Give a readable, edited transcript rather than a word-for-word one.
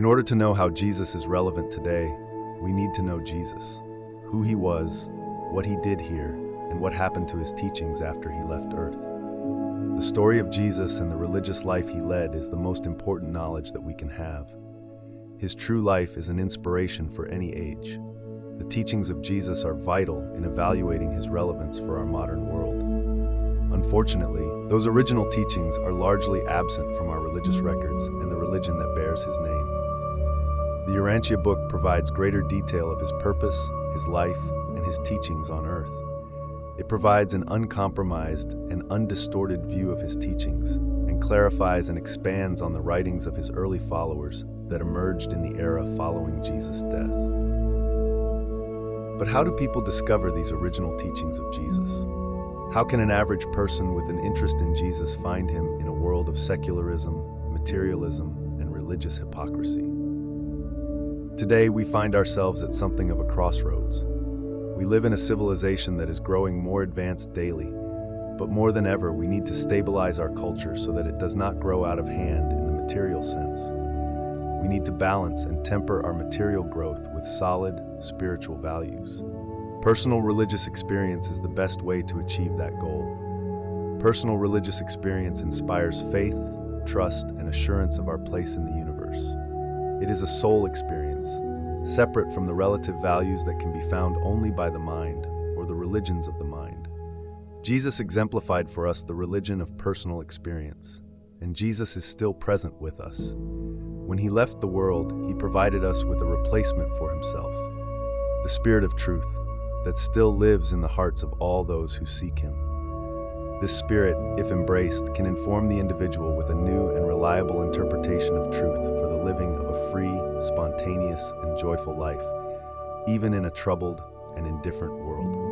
In order to know how Jesus is relevant today, we need to know Jesus, who he was, what he did here, and what happened to his teachings after he left Earth. The story of Jesus and the religious life he led is the most important knowledge that we can have. His true life is an inspiration for any age. The teachings of Jesus are vital in evaluating his relevance for our modern world. Unfortunately, those original teachings are largely absent from our religious records and the religion that bears his name. The Urantia book provides greater detail of his purpose, his life, and his teachings on earth. It provides an uncompromised and undistorted view of his teachings and clarifies and expands on the writings of his early followers that emerged in the era following Jesus' death. But how do people discover these original teachings of Jesus? How can an average person with an interest in Jesus find him in a world of secularism, materialism, and religious hypocrisy? Today, we find ourselves at something of a crossroads. We live in a civilization that is growing more advanced daily, but more than ever, we need to stabilize our culture so that it does not grow out of hand in the material sense. We need to balance and temper our material growth with solid, spiritual values. Personal religious experience is the best way to achieve that goal. Personal religious experience inspires faith, trust, and assurance of our place in the universe. It is a soul experience, separate from the relative values that can be found only by the mind or the religions of the mind. Jesus exemplified for us the religion of personal experience, and Jesus is still present with us. When he left the world, he provided us with a replacement for himself, the Spirit of truth that still lives in the hearts of all those who seek him. This Spirit, if embraced, can inform the individual with a new and reliable interpretation of truth for the living of a free, spontaneous, and joyful life, even in a troubled and indifferent world.